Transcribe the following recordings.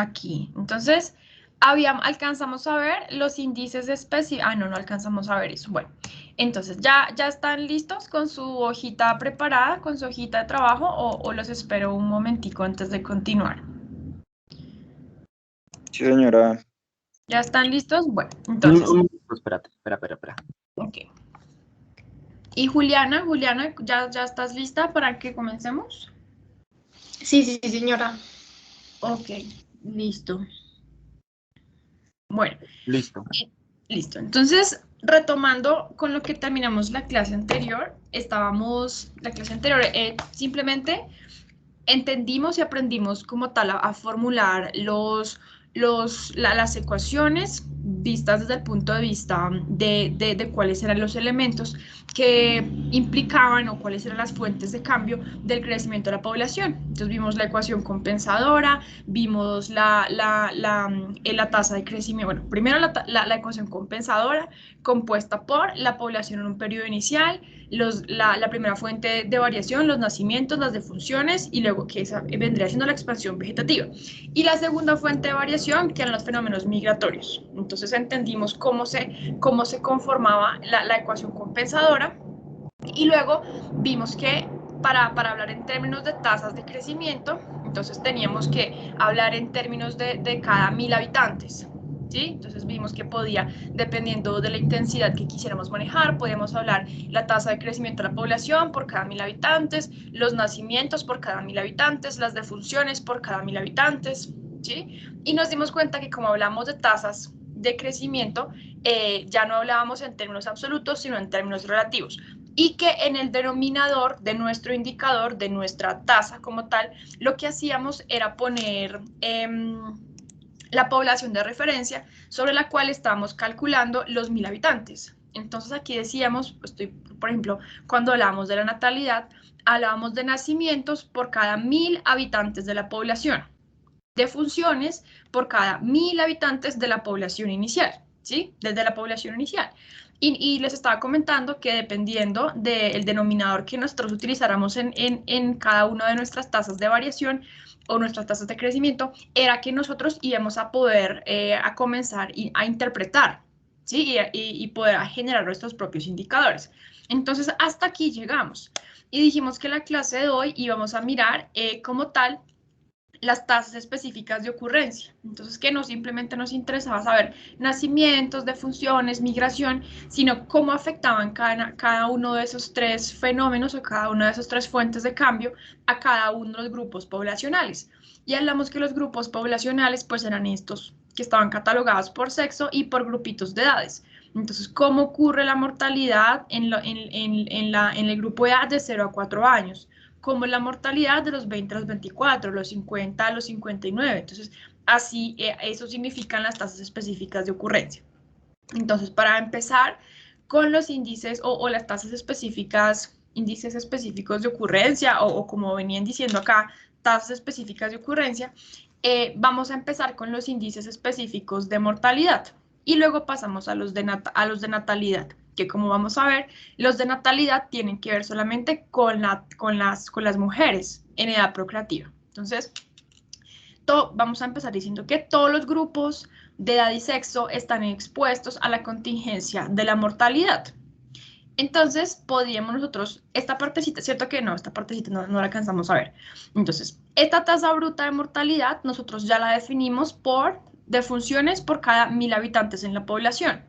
Aquí. Entonces, alcanzamos a ver los índices específicos. Ah, no, no alcanzamos a ver eso. Bueno, entonces, ¿ya están listos con su hojita preparada, con su hojita de trabajo, o los espero un momentico antes de continuar? Sí, señora. ¿Ya están listos? Bueno, entonces, Espérate, espera. ok. Y Juliana, ¿ya estás lista para que comencemos? Sí, señora. Ok, listo. Bueno, Listo. listo. Entonces, retomando con lo que terminamos la clase anterior, simplemente entendimos y aprendimos como tal a formular las ecuaciones vistas desde el punto de vista de cuáles eran los elementos que implicaban o cuáles eran las fuentes de cambio del crecimiento de la población. Entonces vimos la ecuación compensadora, vimos la tasa de crecimiento, bueno, primero la ecuación compensadora compuesta por la población en un periodo inicial, la primera fuente de variación, los nacimientos, las defunciones, y luego que esa vendría siendo la expansión vegetativa. Y la segunda fuente de variación, que eran los fenómenos migratorios. Entonces entendimos cómo se conformaba la ecuación compensadora, y luego vimos que para hablar en términos de tasas de crecimiento, entonces teníamos que hablar en términos de cada 1000 habitantes. ¿Sí? Entonces vimos que podía, dependiendo de la intensidad que quisiéramos manejar, podíamos hablar la tasa de crecimiento de la población por cada 1000 habitantes, los nacimientos por cada 1000 habitantes, las defunciones por cada 1000 habitantes, ¿sí? Y nos dimos cuenta que como hablamos de tasas de crecimiento, ya no hablábamos en términos absolutos, sino en términos relativos. Y que en el denominador de nuestro indicador, de nuestra tasa como tal, lo que hacíamos era poner la población de referencia sobre la cual estamos calculando los 1000 habitantes. Entonces aquí decíamos, por ejemplo, cuando hablábamos de la natalidad, hablábamos de nacimientos por cada 1000 habitantes de la población, de funciones por cada 1000 habitantes de la población inicial, ¿sí? Desde la población inicial. Y les estaba comentando que dependiendo del denominador que nosotros utilizáramos en cada una de nuestras tasas de variación o nuestras tasas de crecimiento, era que nosotros íbamos a poder a comenzar a interpretar, ¿sí? Y poder generar nuestros propios indicadores. Entonces, hasta aquí llegamos. Y dijimos que la clase de hoy íbamos a mirar como tal las tasas específicas de ocurrencia. Entonces, que no simplemente nos interesaba saber nacimientos, defunciones, migración, sino cómo afectaban cada uno de esos tres fenómenos o cada una de esas tres fuentes de cambio a cada uno de los grupos poblacionales. Y hablamos que los grupos poblacionales pues eran estos que estaban catalogados por sexo y por grupitos de edades. Entonces, ¿cómo ocurre la mortalidad en el grupo de edad de 0 a 4 años? Como la mortalidad de los 20 a los 24, los 50 a los 59. Entonces, así, eso significan las tasas específicas de ocurrencia. Entonces, para empezar con los índices o las tasas específicas, índices específicos de ocurrencia, o como venían diciendo acá, tasas específicas de ocurrencia, vamos a empezar con los índices específicos de mortalidad y luego pasamos a los de natalidad, que como vamos a ver, los de natalidad tienen que ver solamente con las mujeres en edad procreativa. Entonces, vamos a empezar diciendo que todos los grupos de edad y sexo están expuestos a la contingencia de la mortalidad. Entonces, podríamos nosotros, esta partecita, ¿cierto que no? Esta partecita no la alcanzamos a ver. Entonces, esta tasa bruta de mortalidad, nosotros ya la definimos por defunciones por cada 1000 habitantes en la población.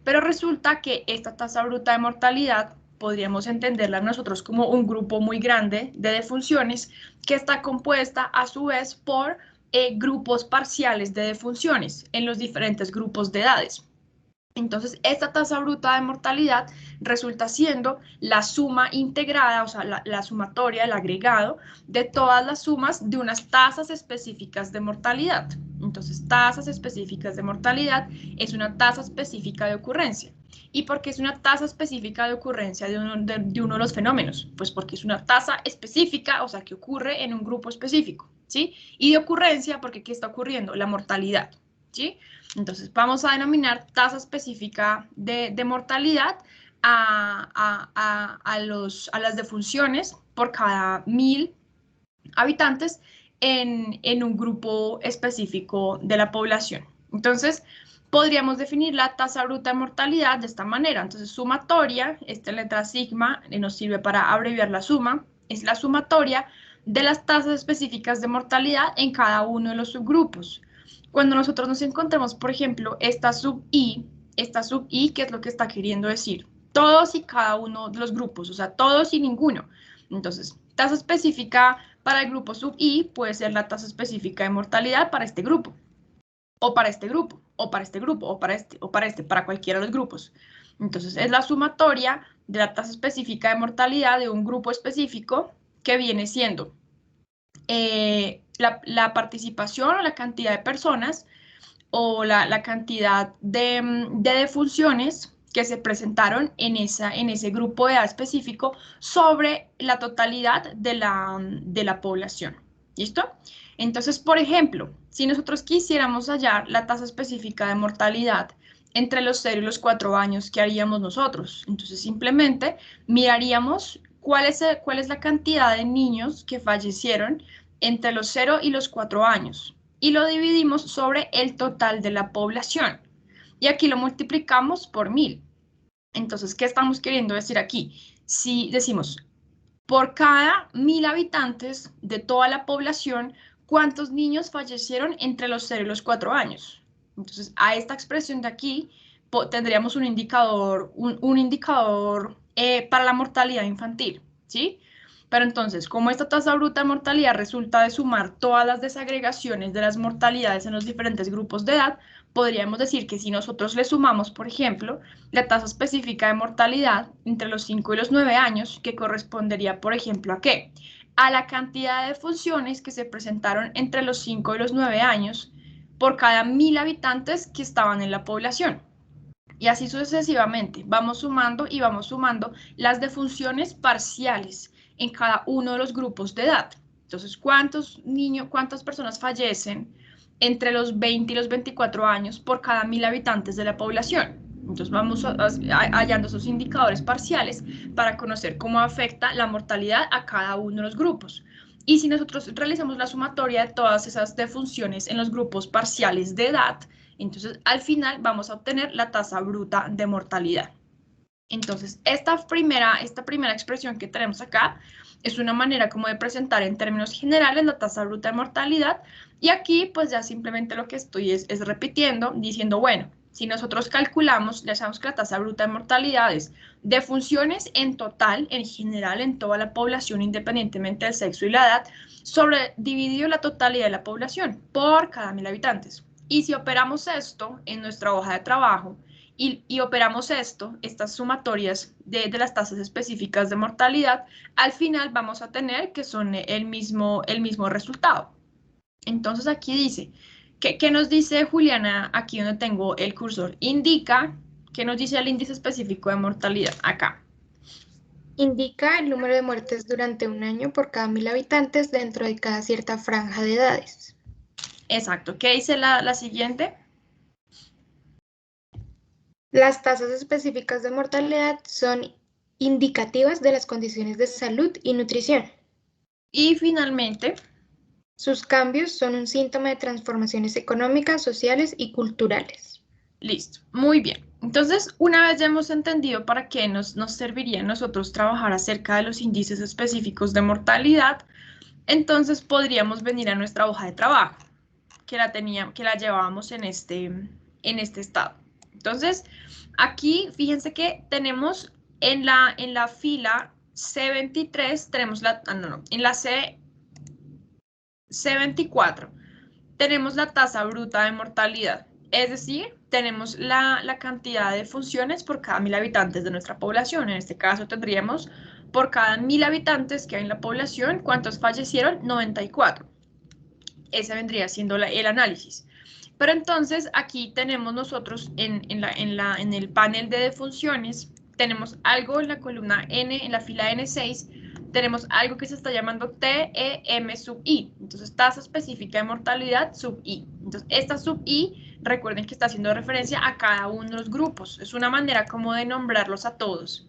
Pero resulta que esta tasa bruta de mortalidad podríamos entenderla nosotros como un grupo muy grande de defunciones que está compuesta a su vez por grupos parciales de defunciones en los diferentes grupos de edades. Entonces, esta tasa bruta de mortalidad resulta siendo la suma integrada, o sea, la sumatoria, el agregado de todas las sumas de unas tasas específicas de mortalidad. Entonces, tasas específicas de mortalidad es una tasa específica de ocurrencia. ¿Y por qué es una tasa específica de ocurrencia de uno de los fenómenos? Pues porque es una tasa específica, o sea, que ocurre en un grupo específico, ¿sí? Y de ocurrencia, porque ¿qué está ocurriendo? La mortalidad, ¿sí? Entonces, vamos a denominar tasa específica de mortalidad a las defunciones por cada 1000 habitantes en un grupo específico de la población. Entonces, podríamos definir la tasa bruta de mortalidad de esta manera. Entonces, sumatoria, esta letra sigma nos sirve para abreviar la suma, es la sumatoria de las tasas específicas de mortalidad en cada uno de los subgrupos. Cuando nosotros nos encontramos, por ejemplo, esta sub I, ¿qué es lo que está queriendo decir? Todos y cada uno de los grupos, o sea, todos y ninguno. Entonces, tasa específica para el grupo sub I puede ser la tasa específica de mortalidad para este grupo, o para este grupo, o para este grupo, o para este, para cualquiera de los grupos. Entonces, es la sumatoria de la tasa específica de mortalidad de un grupo específico que viene siendo la participación o la cantidad de personas o la cantidad de defunciones que se presentaron en ese grupo de edad específico sobre la totalidad de la población. ¿Listo? Entonces, por ejemplo, si nosotros quisiéramos hallar la tasa específica de mortalidad entre los 0 y los 4 años, ¿qué haríamos nosotros? Entonces, simplemente miraríamos cuál es la cantidad de niños que fallecieron entre los 0 y los 4 años y lo dividimos sobre el total de la población. Y aquí lo multiplicamos por 1000. Entonces, ¿qué estamos queriendo decir aquí? Si decimos, por cada 1000 habitantes de toda la población, ¿cuántos niños fallecieron entre los 0 y los 4 años? Entonces, a esta expresión de aquí tendríamos un indicador, para la mortalidad infantil, ¿sí? Pero entonces, como esta tasa bruta de mortalidad resulta de sumar todas las desagregaciones de las mortalidades en los diferentes grupos de edad, podríamos decir que si nosotros le sumamos, por ejemplo, la tasa específica de mortalidad entre los 5 y los 9 años, que correspondería, por ejemplo, ¿a qué? A la cantidad de funciones que se presentaron entre los 5 y los 9 años por cada 1000 habitantes que estaban en la población. Y así sucesivamente, vamos sumando y vamos sumando las defunciones parciales en cada uno de los grupos de edad. Entonces, ¿cuántas personas fallecen entre los 20 y los 24 años por cada 1000 habitantes de la población? Entonces, vamos hallando esos indicadores parciales para conocer cómo afecta la mortalidad a cada uno de los grupos. Y si nosotros realizamos la sumatoria de todas esas defunciones en los grupos parciales de edad, entonces al final vamos a obtener la tasa bruta de mortalidad. Entonces, esta primera expresión que tenemos acá es una manera como de presentar en términos generales la tasa bruta de mortalidad, y aquí pues ya simplemente lo que estoy es repitiendo, diciendo, bueno, si nosotros calculamos, ya sabemos que la tasa bruta de mortalidad es de funciones en total, en general, en toda la población, independientemente del sexo y la edad, dividido la totalidad de la población por cada 1000 habitantes. Y si operamos esto en nuestra hoja de trabajo, y operamos estas sumatorias de las tasas específicas de mortalidad, al final vamos a tener que son el mismo resultado. Entonces aquí dice, ¿qué nos dice Juliana aquí donde tengo el cursor? Indica, ¿qué nos dice el índice específico de mortalidad? Acá. Indica el número de muertes durante un año por cada 1000 habitantes dentro de cada cierta franja de edades. Exacto. ¿Qué dice la siguiente? Las tasas específicas de mortalidad son indicativas de las condiciones de salud y nutrición. Y finalmente, sus cambios son un síntoma de transformaciones económicas, sociales y culturales. Listo, muy bien. Entonces, una vez ya hemos entendido para qué nos serviría a nosotros trabajar acerca de los índices específicos de mortalidad, entonces podríamos venir a nuestra hoja de trabajo, que la llevábamos en este estado. Entonces, aquí fíjense que tenemos en la fila C23, tenemos en la C24, tenemos la tasa bruta de mortalidad. Es decir, tenemos la cantidad de funciones por cada 1000 habitantes de nuestra población. En este caso tendríamos por cada 1000 habitantes que hay en la población, ¿cuántos fallecieron? 94. Ese vendría siendo el análisis. Pero entonces aquí tenemos nosotros en el panel de defunciones, tenemos algo en la columna N, en la fila N6, tenemos algo que se está llamando TEM sub I. Entonces, tasa específica de mortalidad sub I. Entonces, esta sub I, recuerden que está haciendo referencia a cada uno de los grupos. Es una manera como de nombrarlos a todos.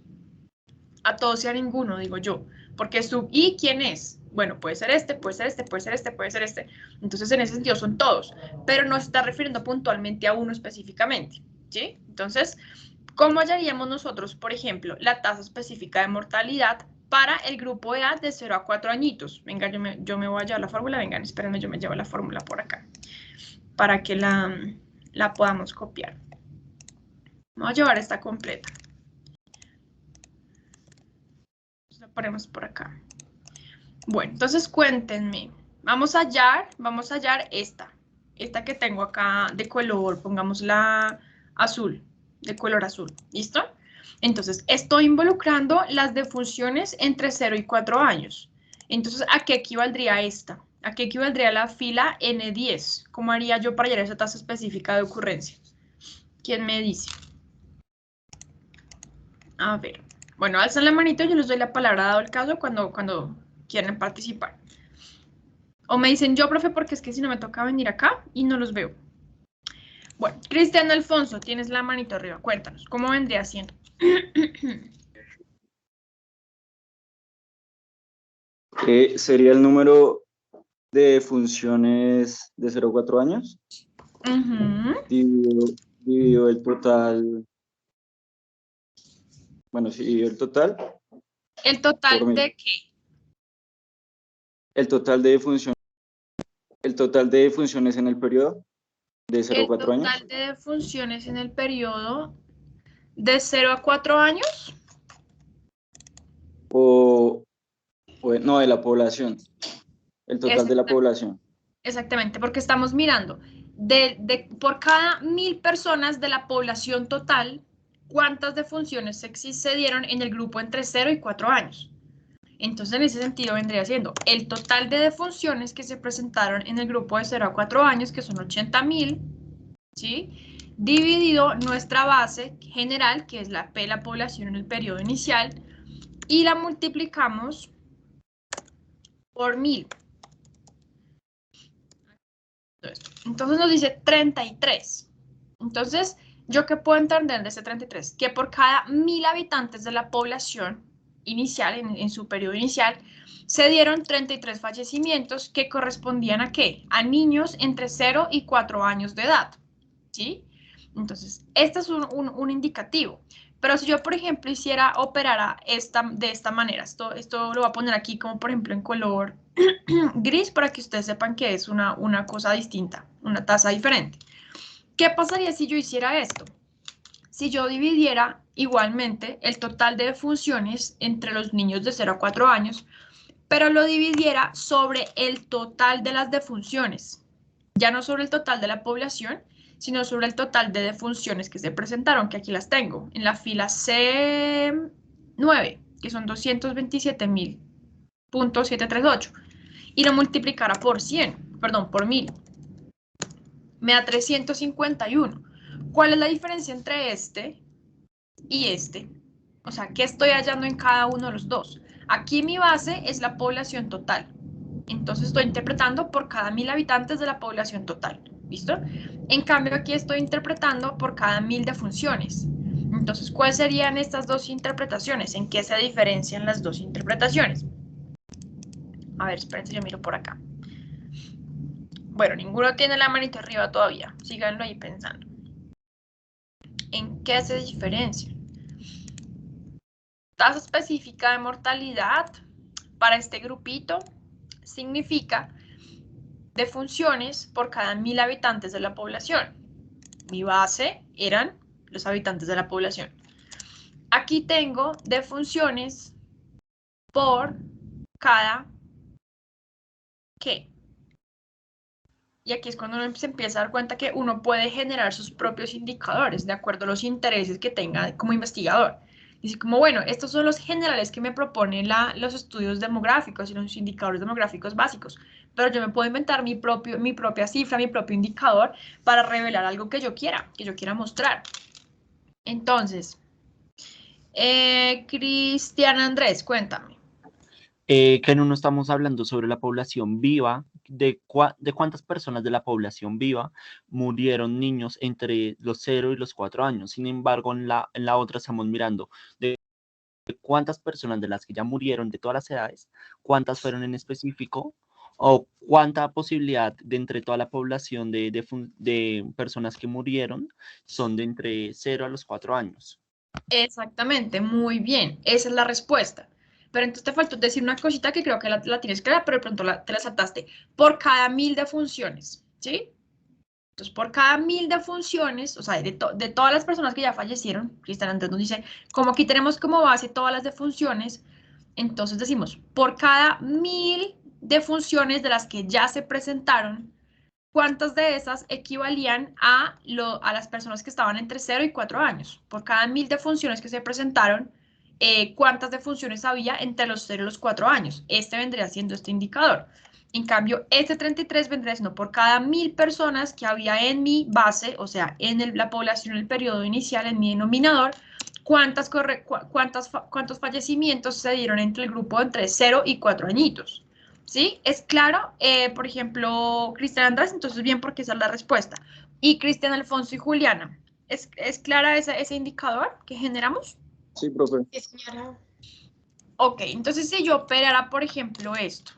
A todos y a ninguno, digo yo. Porque sub I, ¿quién es? bueno, puede ser este, puede ser este, puede ser este, puede ser este. Entonces, en ese sentido son todos, pero no se está refiriendo puntualmente a uno específicamente, ¿sí? Entonces, ¿cómo hallaríamos nosotros, por ejemplo, la tasa específica de mortalidad para el grupo de edad de 0 a 4 añitos? Venga, yo me voy a llevar la fórmula, vengan, espérenme, yo me llevo la fórmula por acá, para que la podamos copiar. Vamos a llevar esta completa. La ponemos por acá. Bueno, entonces cuéntenme. Vamos a hallar esta que tengo acá de color, pongámosla azul, de color azul, ¿listo? Entonces, estoy involucrando las defunciones entre 0 y 4 años. Entonces, ¿a qué equivaldría esta? ¿A qué equivaldría la fila N10? ¿Cómo haría yo para hallar esa tasa específica de ocurrencia? ¿Quién me dice? A ver. Bueno, alzan la manito, yo les doy la palabra dado el caso cuando quieren participar. O me dicen yo, profe, porque es que si no me toca venir acá y no los veo. Bueno, Cristian Alfonso, tienes la manito arriba. Cuéntanos, ¿cómo vendría siendo? Sería el número de funciones de 0 a 4 años, dividido el total, bueno, sí, dividido el total. ¿El total de qué? El total de funciones en el periodo de 0 a 4 años. El total de funciones en el periodo de 0 a 4 años. No, de la población. El total de la población. Exactamente, porque estamos mirando por cada 1000 personas de la población total, ¿cuántas defunciones se dieron en el grupo entre 0 y 4 años? Entonces, en ese sentido, vendría siendo el total de defunciones que se presentaron en el grupo de 0 a 4 años, que son 80.000, ¿sí? Dividido nuestra base general, que es la P, la población en el periodo inicial, y la multiplicamos por 1000. Entonces nos dice 33. Entonces, ¿yo qué puedo entender de ese 33? Que por cada 1000 habitantes de la población inicial, en su periodo inicial, se dieron 33 fallecimientos que correspondían ¿a qué? A niños entre 0 y 4 años de edad, ¿sí? Entonces, este es un indicativo. Pero si yo, por ejemplo, hiciera operar de esta manera, esto lo voy a poner aquí como, por ejemplo, en color gris para que ustedes sepan que es una cosa distinta, una tasa diferente. ¿Qué pasaría si yo hiciera esto? Si yo dividiera igualmente el total de defunciones entre los niños de 0 a 4 años, pero lo dividiera sobre el total de las defunciones, ya no sobre el total de la población, sino sobre el total de defunciones que se presentaron, que aquí las tengo, en la fila C9, que son 227.738, y lo multiplicara por 100, perdón, por 1000, me da 351. ¿Cuál es la diferencia entre este y este? O sea, ¿qué estoy hallando en cada uno de los dos? Aquí mi base es la población total. Entonces estoy interpretando por cada 1000 habitantes de la población total. ¿Listo? En cambio, aquí estoy interpretando por cada 1000 defunciones. Entonces, ¿cuáles serían estas dos interpretaciones? ¿En qué se diferencian las dos interpretaciones? A ver, espérense, yo miro por acá. Bueno, ninguno tiene la manito arriba todavía. Síganlo ahí pensando. ¿En qué se diferencian? Tasa específica de mortalidad para este grupito significa defunciones por cada 1000 habitantes de la población. Mi base eran los habitantes de la población. Aquí tengo defunciones por cada ¿qué? Y aquí es cuando uno se empieza a dar cuenta que uno puede generar sus propios indicadores de acuerdo a los intereses que tenga como investigador. Dice como, bueno, estos son los generales que me proponen los estudios demográficos y los indicadores demográficos básicos, pero yo me puedo inventar mi propia cifra, mi propio indicador para revelar algo que yo quiera mostrar. Entonces, Cristian Andrés, cuéntame. Que no estamos hablando sobre la población viva, de cuántas personas de la población viva murieron niños entre los 0 y los 4 años. Sin embargo, en la otra estamos mirando de cuántas personas de las que ya murieron de todas las edades, cuántas fueron en específico, o cuánta posibilidad de entre toda la población de personas que murieron son de entre 0 a los 4 años. Exactamente, muy bien, esa es la respuesta. Pero entonces te faltó decir una cosita que creo que la tienes clara, pero de pronto te la saltaste. Por cada 1000 defunciones, ¿sí? Entonces, por cada 1000 defunciones, o sea, de todas las personas que ya fallecieron, Cristian Andrés nos dice, como aquí tenemos como base todas las defunciones, entonces decimos, por cada 1000 defunciones de las que ya se presentaron, ¿cuántas de esas equivalían a las personas que estaban entre 0 y 4 años? Por cada 1000 defunciones que se presentaron, ¿cuántas defunciones había entre los 0 y los 4 años? Este vendría siendo este indicador. En cambio, este 33 vendría siendo por cada 1000 personas que había en mi base, o sea, en la población en el periodo inicial, en mi denominador, ¿cuántos fallecimientos se dieron entre el grupo entre 0 y 4 añitos? ¿Sí? ¿Es claro? Por ejemplo, Cristian Andrés, entonces bien, porque esa es la respuesta. Y Cristian Alfonso y Juliana, ¿es clara ese indicador que generamos? Sí, profe. Sí, señora. Ok, entonces si yo operara, por ejemplo, esto,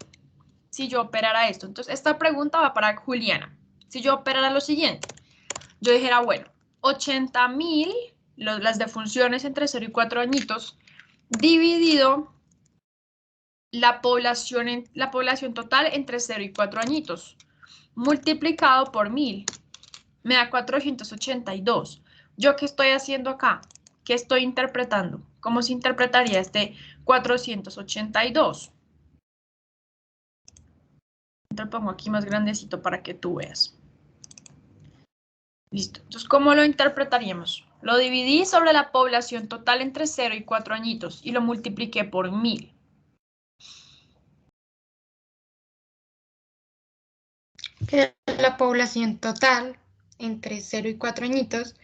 entonces esta pregunta va para Juliana. Si yo operara lo siguiente, yo dijera, bueno, 80.000, las defunciones entre 0 y 4 añitos, dividido la población total entre 0 y 4 añitos, multiplicado por 1000, me da 482. ¿Yo qué estoy haciendo acá? ¿Qué estoy interpretando? ¿Cómo se interpretaría este 482? Te lo pongo aquí más grandecito para que tú veas. Listo. Entonces, ¿cómo lo interpretaríamos? Lo dividí sobre la población total entre 0 y 4 añitos y lo multipliqué por 1000. Que la población total entre 0 y 4 añitos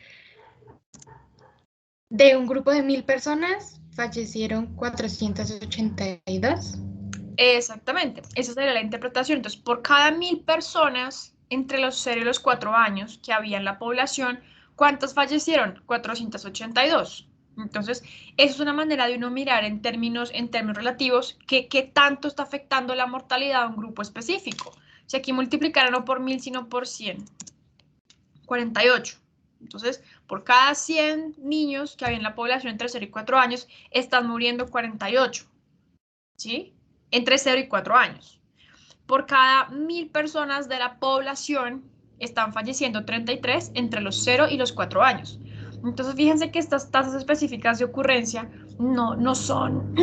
de un grupo de 1000 personas fallecieron 482. Exactamente, esa sería la interpretación. Entonces, por cada 1000 personas entre los 0 y los 4 años que había en la población, ¿cuántos fallecieron? 482. Entonces, eso es una manera de uno mirar en términos relativos qué tanto está afectando la mortalidad a un grupo específico. Si aquí multiplicaran no por 1000, sino por 100, 48. Entonces, por cada 100 niños que había en la población entre 0 y 4 años, están muriendo 48. ¿Sí? Entre 0 y 4 años. Por cada 1000 personas de la población están falleciendo 33 entre los 0 y los 4 años. Entonces, fíjense que estas tasas específicas de ocurrencia no son,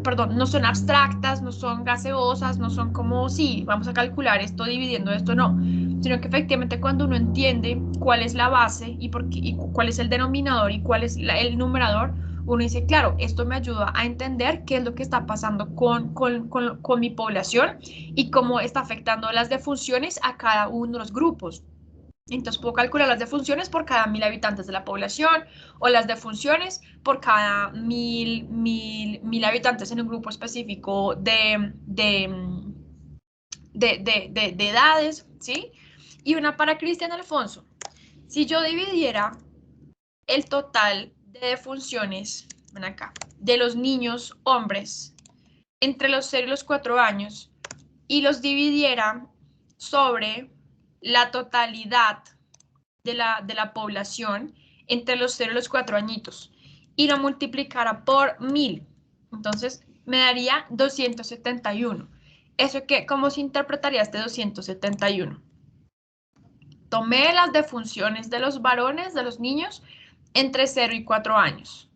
perdón, no son abstractas, no son gaseosas, no son como, sí, vamos a calcular esto dividiendo esto, no, sino que efectivamente cuando uno entiende cuál es la base y cuál es el denominador y cuál es el numerador, uno dice, claro, esto me ayuda a entender qué es lo que está pasando con mi población y cómo está afectando las defunciones a cada uno de los grupos. Entonces puedo calcular las defunciones por cada 1000 habitantes de la población o las defunciones por cada 1000 habitantes en un grupo específico de edades, ¿sí? Y una para Cristian Alfonso. Si yo dividiera el total de defunciones, ven acá, de los niños hombres entre los 0 y los 4 años y los dividiera sobre la totalidad de la población entre los 0 y los 4 añitos y lo multiplicara por 1000, entonces me daría 271. ¿Eso qué? ¿Cómo se interpretaría este 271? Tomé las defunciones de los varones, de los niños, entre 0 y 4 años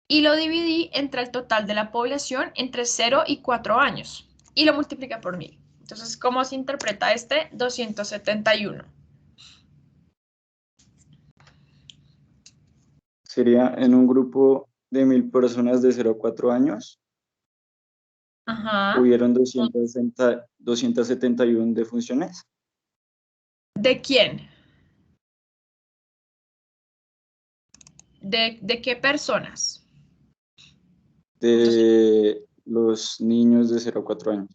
y lo dividí entre el total de la población entre 0 y 4 años y lo multipliqué por 1000. Entonces, ¿cómo se interpreta este 271? Sería en un grupo de 1000 personas de 0 a 4 años. Ajá. Hubieron 271 defunciones. ¿De quién? ¿De qué personas? De los niños de 0 a 4 años.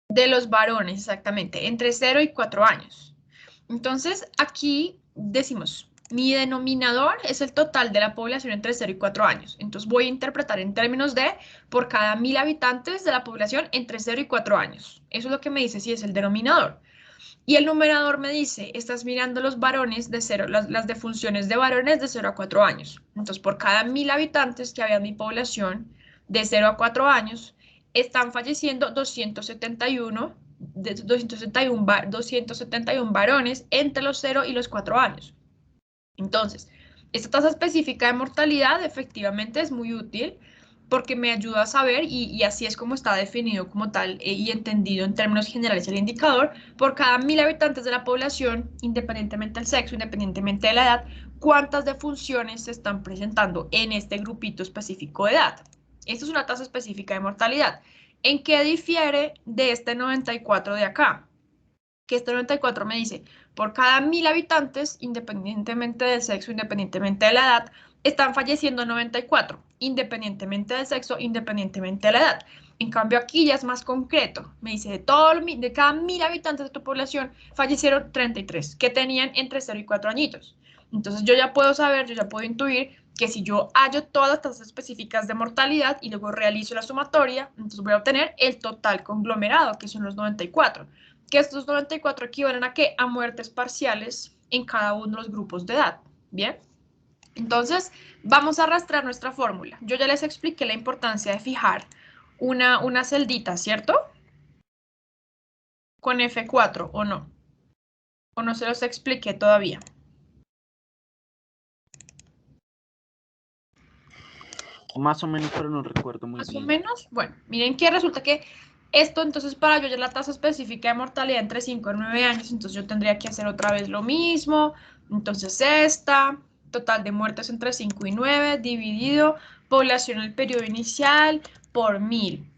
De los varones, exactamente, entre 0 y 4 años. Entonces, aquí decimos, Mi denominador es el total de la población entre 0 y 4 años. Entonces voy a interpretar en términos de por cada 1000 habitantes de la población entre 0 y 4 años. Eso es lo que me dice si es el denominador. Y el numerador me dice, estás mirando los varones de 0, las defunciones de varones de 0 a 4 años. Entonces por cada 1000 habitantes que había en mi población de 0 a 4 años, están falleciendo 271 varones entre los 0 y los 4 años. Entonces, esta tasa específica de mortalidad efectivamente es muy útil porque me ayuda a saber, y así es como está definido como tal y entendido en términos generales el indicador, por cada 1000 habitantes de la población, independientemente del sexo, independientemente de la edad, cuántas defunciones se están presentando en este grupito específico de edad. Esta es una tasa específica de mortalidad. ¿En qué difiere de este 94 de acá? Que este 94 me dice, por cada 1000 habitantes, independientemente del sexo, independientemente de la edad, están falleciendo 94, independientemente del sexo, independientemente de la edad. En cambio, aquí ya es más concreto. Me dice, de cada 1000 habitantes de tu población, fallecieron 33, que tenían entre 0 y 4 añitos. Entonces, yo ya puedo saber, yo ya puedo intuir que si yo hallo todas las tasas específicas de mortalidad y luego realizo la sumatoria, entonces voy a obtener el total conglomerado, que son los 94. Que estos 94 equivalen a ¿qué? A muertes parciales en cada uno de los grupos de edad. ¿Bien? Entonces, vamos a arrastrar nuestra fórmula. Yo ya les expliqué la importancia de fijar una celdita, ¿cierto? Con F4, ¿o no? ¿O no se los expliqué todavía? Más o menos, pero no recuerdo muy bien. Más o menos, bueno, miren que resulta que esto, entonces, para yo ya la tasa específica de mortalidad entre 5 y 9 años, entonces yo tendría que hacer otra vez lo mismo. Entonces, esta, total de muertes entre 5 y 9, dividido, población en el periodo inicial, por 1000.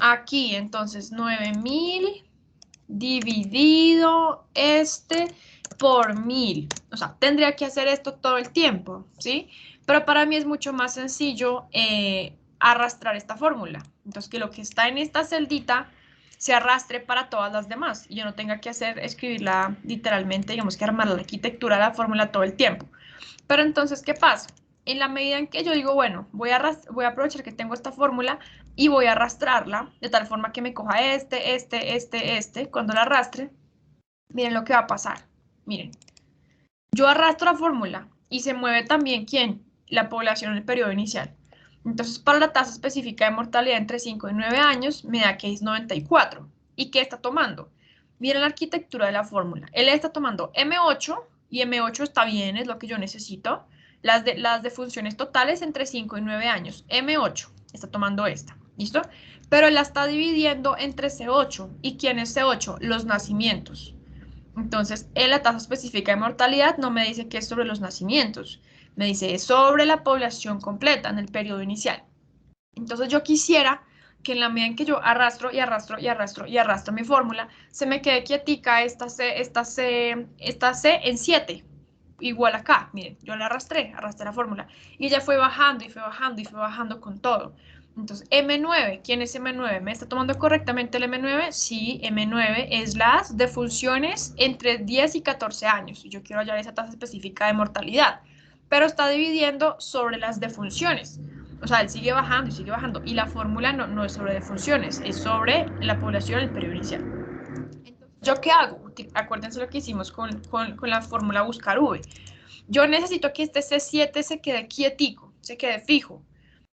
Aquí, entonces, 9000 dividido por 1000. O sea, tendría que hacer esto todo el tiempo, ¿sí? Pero para mí es mucho más sencillo arrastrar esta fórmula. Entonces, que lo que está en esta celdita se arrastre para todas las demás y yo no tenga que escribirla literalmente, digamos que armar la arquitectura de la fórmula todo el tiempo. Pero entonces, ¿qué pasa? En la medida en que yo digo, bueno, voy a aprovechar que tengo esta fórmula y voy a arrastrarla de tal forma que me coja cuando la arrastre, miren lo que va a pasar. Miren, yo arrastro la fórmula y se mueve también, ¿quién? La población en el periodo inicial. Entonces, para la tasa específica de mortalidad entre 5 y 9 años, me da que es 94. ¿Y qué está tomando? Miren la arquitectura de la fórmula. Él está tomando M8 y M8 está bien, es lo que yo necesito. Las de funciones totales entre 5 y 9 años. M8 está tomando esta, ¿listo? Pero él la está dividiendo entre C8. ¿Y quién es C8? Los nacimientos. Entonces, en la tasa específica de mortalidad no me dice que es sobre los nacimientos, me dice es sobre la población completa en el periodo inicial. Entonces, yo quisiera que en la medida en que yo arrastro y arrastro y arrastro y arrastro mi fórmula, se me quede quietica esta C en 7, igual acá, miren, yo la arrastré la fórmula, y ella fue bajando y fue bajando y fue bajando con todo. Entonces, M9, ¿quién es M9? ¿Me está tomando correctamente el M9? Sí, M9 es las defunciones entre 10 y 14 años. Yo quiero hallar esa tasa específica de mortalidad, pero está dividiendo sobre las defunciones. O sea, él sigue bajando y sigue bajando. Y la fórmula no es sobre defunciones, es sobre la población en el periodo inicial. Entonces, ¿yo qué hago? Acuérdense lo que hicimos con la fórmula buscar V. Yo necesito que este C7 se quede quietico, se quede fijo.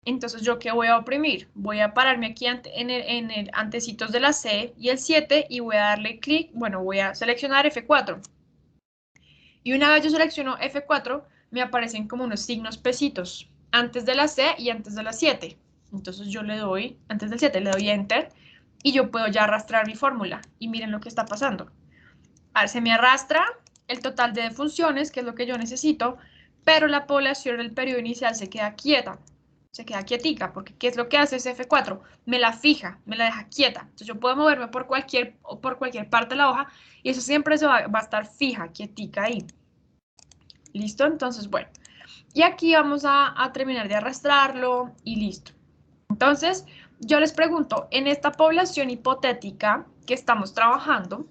Entonces, ¿yo qué voy a oprimir? Voy a pararme aquí en el antecitos de la C y el 7 y voy a darle clic, bueno, voy a seleccionar F4. Y una vez yo selecciono F4, me aparecen como unos signos pesitos antes de la C y antes de la 7. Entonces yo le doy, antes del 7, le doy Enter y yo puedo ya arrastrar mi fórmula. Y miren lo que está pasando. Ahora se me arrastra el total de defunciones, que es lo que yo necesito, pero la población del periodo inicial se queda quieta. Se queda quietica, porque ¿qué es lo que hace ese F4? Me la fija, me la deja quieta. Entonces yo puedo moverme por cualquier parte de la hoja y eso siempre va a estar fija, quietica ahí. ¿Listo? Entonces, bueno. Y aquí vamos a terminar de arrastrarlo y listo. Entonces, yo les pregunto, en esta población hipotética que estamos trabajando,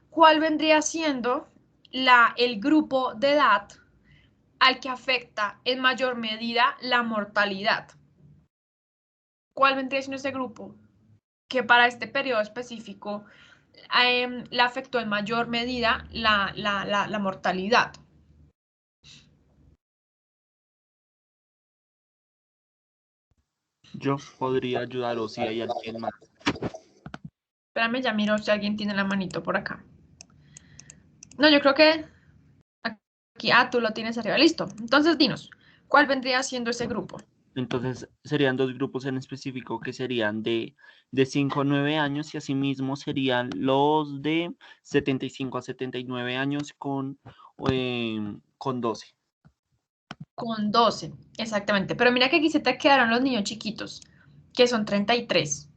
¿cuál vendría siendo el grupo de edad al que afecta en mayor medida la mortalidad. ¿Cuál vendría siendo ese grupo? Que para este periodo específico le afectó en mayor medida la mortalidad. Yo podría ayudar o si hay alguien más. Espérame, ya miro si alguien tiene la manito por acá. No, yo creo que aquí, tú lo tienes arriba, listo. Entonces, dinos, ¿cuál vendría siendo ese grupo? Entonces serían dos grupos en específico que serían de 5 a 9 años y asimismo serían los de 75 a 79 años con 12. Con 12, exactamente. Pero mira que aquí se te quedaron los niños chiquitos, que son 33.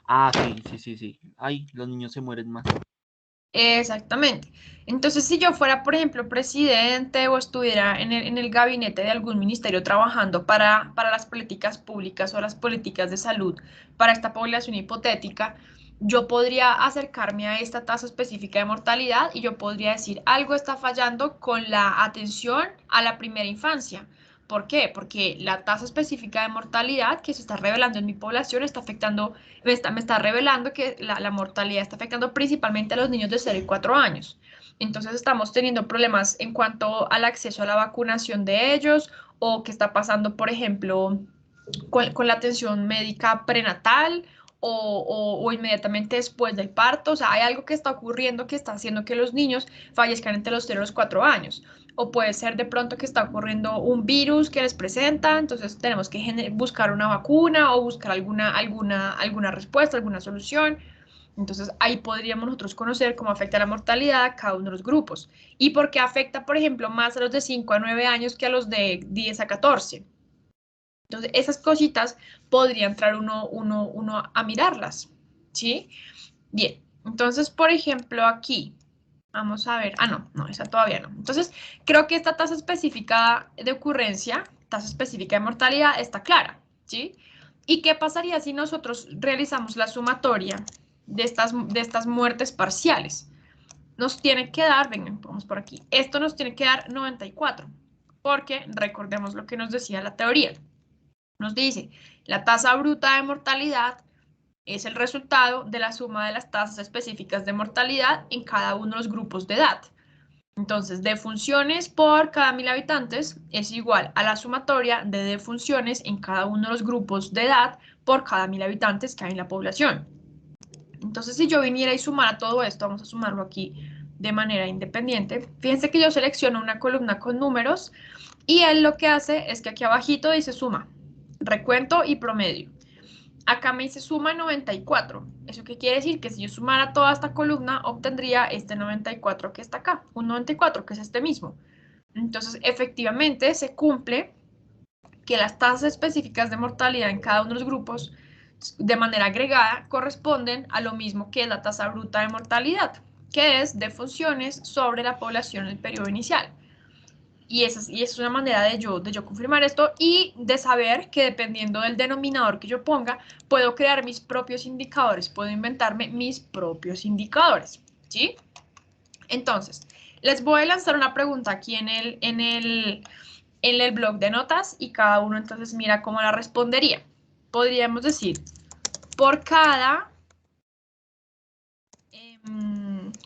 Ah, sí. Ay, los niños se mueren más. Exactamente. Entonces, si yo fuera, por ejemplo, presidente o estuviera en el gabinete de algún ministerio trabajando para las políticas públicas o las políticas de salud para esta población hipotética, yo podría acercarme a esta tasa específica de mortalidad y yo podría decir, algo está fallando con la atención a la primera infancia. ¿Por qué? Porque la tasa específica de mortalidad que se está revelando en mi población está afectando, me está revelando que la mortalidad está afectando principalmente a los niños de 0 y 4 años. Entonces estamos teniendo problemas en cuanto al acceso a la vacunación de ellos o qué está pasando, por ejemplo, con la atención médica prenatal o inmediatamente después del parto. O sea, hay algo que está ocurriendo que está haciendo que los niños fallezcan entre los 0 y los 4 años. O puede ser de pronto que está ocurriendo un virus que les presenta, entonces tenemos que buscar una vacuna o buscar alguna respuesta, alguna solución. Entonces ahí podríamos nosotros conocer cómo afecta la mortalidad a cada uno de los grupos y por qué afecta, por ejemplo, más a los de 5 a 9 años que a los de 10 a 14. Entonces, esas cositas podría entrar uno a mirarlas, ¿sí? Bien, entonces, por ejemplo, aquí, vamos a ver, no, esa todavía no. Entonces, creo que esta tasa específica de ocurrencia, tasa específica de mortalidad, está clara, ¿sí? ¿Y qué pasaría si nosotros realizamos la sumatoria de estas muertes parciales? Nos tiene que dar, vengan, vamos por aquí, esto nos tiene que dar 94, porque recordemos lo que nos decía la teoría. Nos dice, la tasa bruta de mortalidad es el resultado de la suma de las tasas específicas de mortalidad en cada uno de los grupos de edad. Entonces, defunciones por cada 1000 habitantes es igual a la sumatoria de defunciones en cada uno de los grupos de edad por cada 1000 habitantes que hay en la población. Entonces, si yo viniera y sumara todo esto, vamos a sumarlo aquí de manera independiente. Fíjense que yo selecciono una columna con números y él lo que hace es que aquí abajito dice suma, recuento y promedio. Acá me dice suma 94. ¿Eso qué quiere decir? Que si yo sumara toda esta columna, obtendría este 94 que está acá, un 94 que es este mismo. Entonces, efectivamente, se cumple que las tasas específicas de mortalidad en cada uno de los grupos, de manera agregada, corresponden a lo mismo que la tasa bruta de mortalidad, que es defunciones sobre la población en el periodo inicial. Y esa es una manera de yo confirmar esto y de saber que dependiendo del denominador que yo ponga, puedo crear mis propios indicadores, puedo inventarme mis propios indicadores, ¿sí? Entonces, les voy a lanzar una pregunta aquí en el blog de notas y cada uno entonces mira cómo la respondería. Podríamos decir, por cada,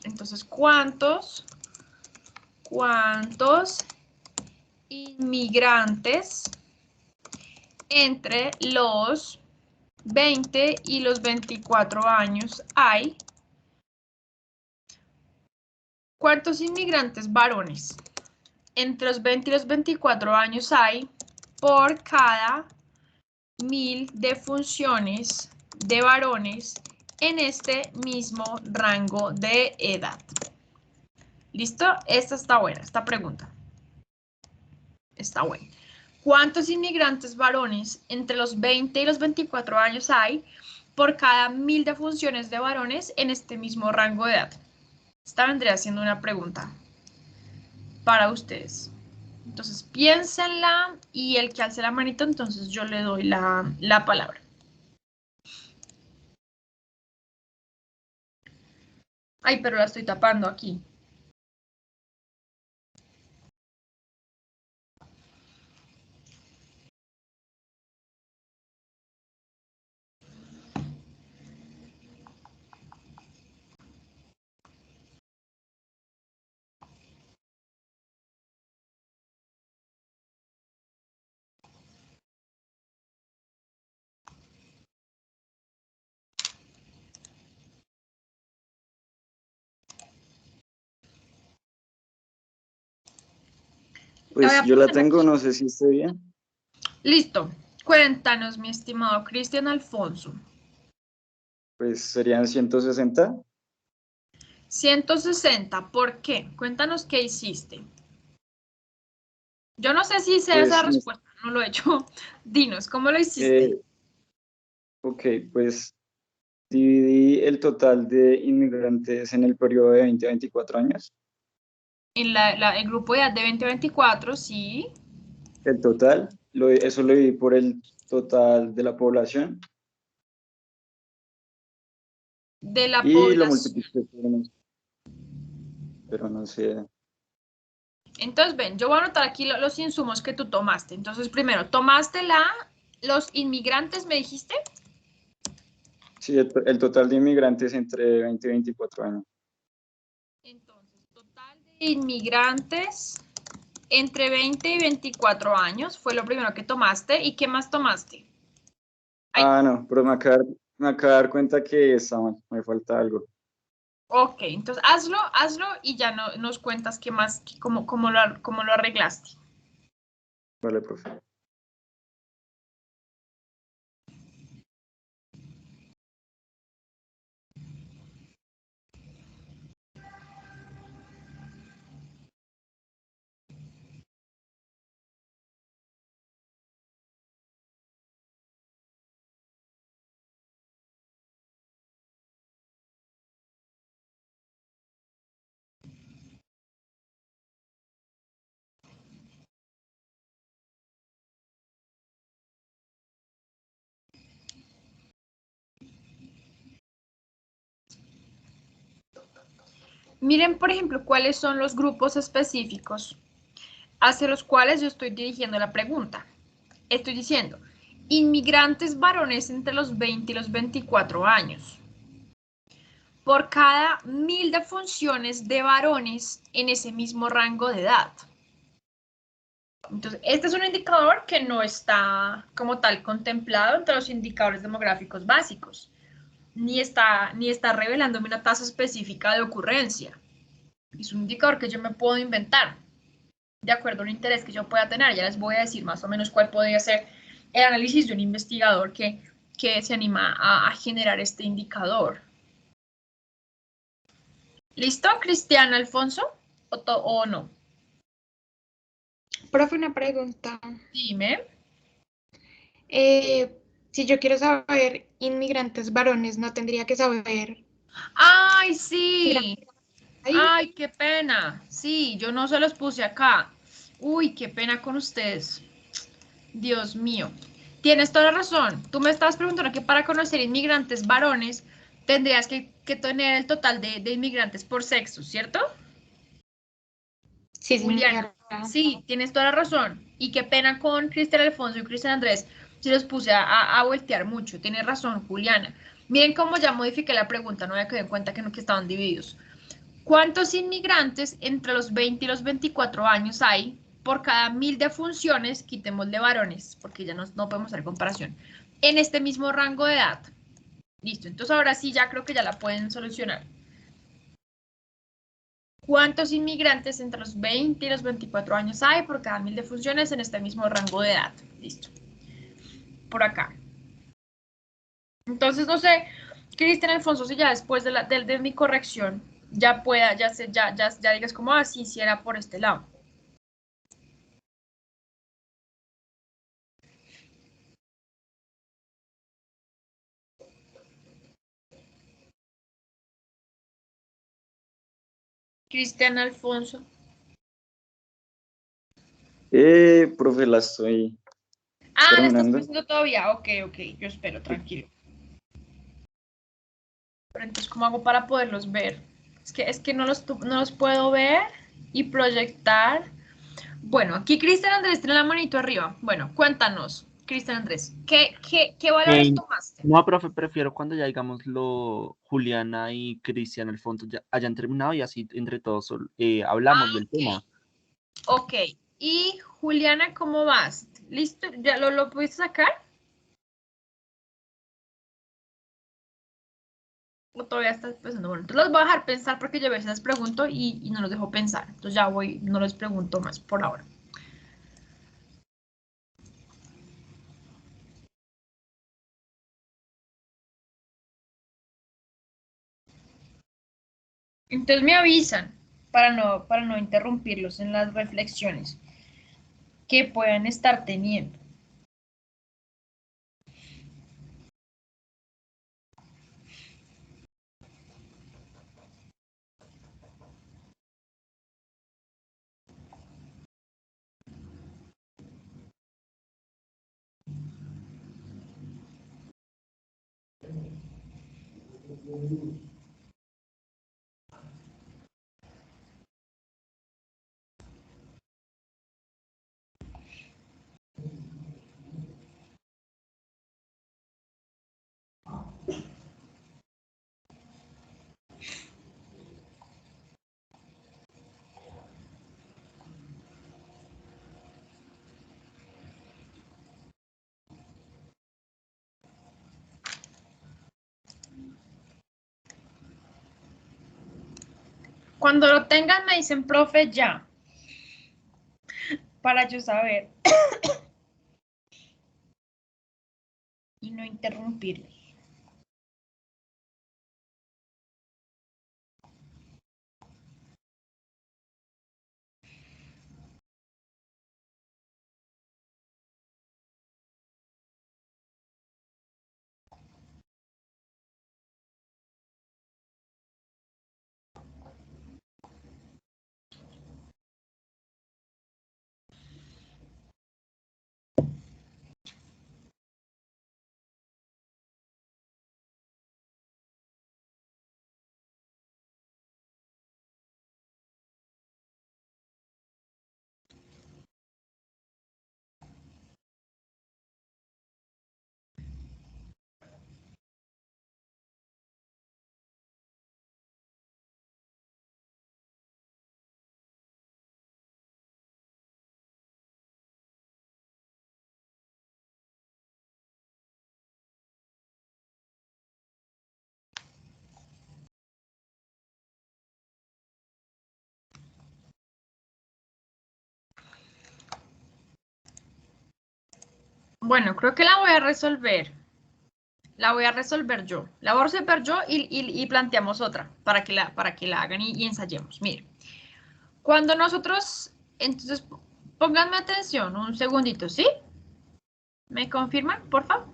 entonces, ¿cuántos inmigrantes entre los 20 y los 24 años hay? ¿Cuántos inmigrantes varones entre los 20 y los 24 años hay por cada 1000 defunciones de varones en este mismo rango de edad? ¿Listo? Esta está buena, esta pregunta. Está buena. ¿Cuántos inmigrantes varones entre los 20 y los 24 años hay por cada 1000 defunciones de varones en este mismo rango de edad? Esta vendría siendo una pregunta para ustedes. Entonces, piénsenla y el que alce la manito, entonces yo le doy la palabra. Ay, pero la estoy tapando aquí. Pues voy a yo la poner tengo, aquí. no sé si esté bien. Listo. Cuéntanos, mi estimado Cristian Alfonso. Pues serían 160. 160, ¿por qué? Cuéntanos qué hiciste. Yo no sé si sé esa Pues, respuesta, no lo he hecho. Dinos, ¿cómo lo hiciste? eh, ok, pues dividí el total de inmigrantes en el periodo de 20 a 24 años. En el grupo de edad de 2024, sí, El total, eso lo dividí por el total de la población de la y lo población. multipliqué por unos, pero no sé. Entonces, ven, yo voy a anotar aquí los insumos que tú tomaste. Entonces, primero, tomaste los inmigrantes, ¿me dijiste? Sí, el total de inmigrantes entre 20 y 24 años. Entonces, total de inmigrantes entre 20 y 24 años fue lo primero que tomaste. ¿Y qué más tomaste? Ay, Ah, no, pero me acabo de dar cuenta que está mal, me falta algo. ok, entonces hazlo y ya no, nos cuentas qué más, cómo lo arreglaste. Vale, profe. Miren, por ejemplo, cuáles son los grupos específicos hacia los cuales yo estoy dirigiendo la pregunta. Estoy diciendo, inmigrantes varones entre los 20 y los 24 años. Por cada 1000 defunciones de varones en ese mismo rango de edad. Entonces, este es un indicador que no está como tal contemplado entre los indicadores demográficos básicos, ni está revelándome una tasa específica de ocurrencia. Es un indicador que yo me puedo inventar, de acuerdo a un interés que yo pueda tener. Ya les voy a decir más o menos cuál podría ser el análisis de un investigador que se anima a generar este indicador. ¿Listo, Cristian Alfonso? ¿O no? Profe, una pregunta. Dime. Si yo quiero saber inmigrantes varones, no tendría que saber ¡Ay, inmigrantes sí! ahí. ¡Ay, qué pena! Sí, yo no se los puse acá. Uy, qué pena con ustedes. Dios mío. Tienes toda la razón. Tú me estabas preguntando que para conocer inmigrantes varones tendrías que tener el total de inmigrantes por sexo, ¿cierto? Sí, Juliana. señora. Sí, tienes toda la razón. Y qué pena con Cristian Alfonso y Cristian Andrés. Si los puse a voltear mucho. Tienes razón, Juliana. Miren cómo ya modifiqué la pregunta, no había quedado en cuenta que, no, que estaban divididos. ¿Cuántos inmigrantes entre los 20 y los 24 años hay por cada 1000 defunciones? Quitémosle varones, porque ya no podemos hacer comparación. En este mismo rango de edad. Listo, entonces ahora sí ya creo que ya la pueden solucionar. ¿Cuántos inmigrantes entre los 20 y los 24 años hay por cada 1000 defunciones en este mismo rango de edad? Listo. Por acá. Entonces, no sé, Cristian Alfonso, si ya después de mi corrección ya pueda, ya digas como, ah, sí, sí era por este lado. Cristian Alfonso. Profe, la estoy Ah, la estás terminando. pensando todavía. Ok, yo espero, tranquilo. Pero entonces, ¿cómo hago para poderlos ver? Es que no los puedo ver y proyectar. Bueno, aquí Cristian Andrés tiene la manito arriba. Bueno, cuéntanos, Cristian Andrés, ¿qué valores Eh, tomaste? no, profe, prefiero cuando ya digamos Juliana y Cristian Alfonso ya hayan terminado y así entre todos hablamos del tema. Ok. Y Juliana, ¿cómo vas? ¿Listo? ¿Ya lo pudiste sacar? ¿O todavía estás pensando? Bueno, entonces los voy a dejar pensar porque yo a veces les pregunto y no los dejo pensar. Entonces ya voy, no les pregunto más por ahora. Entonces me avisan para no interrumpirlos en las reflexiones que puedan estar teniendo. Cuando lo tengan me dicen, profe, ya, para yo saber y no interrumpirlos. Bueno, creo que la voy a resolver. La voy a resolver yo. La voy a resolver yo y planteamos otra para que la hagan y ensayemos. Mire, cuando nosotros, entonces, pónganme atención un segundito, ¿sí? ¿Me confirman, por favor?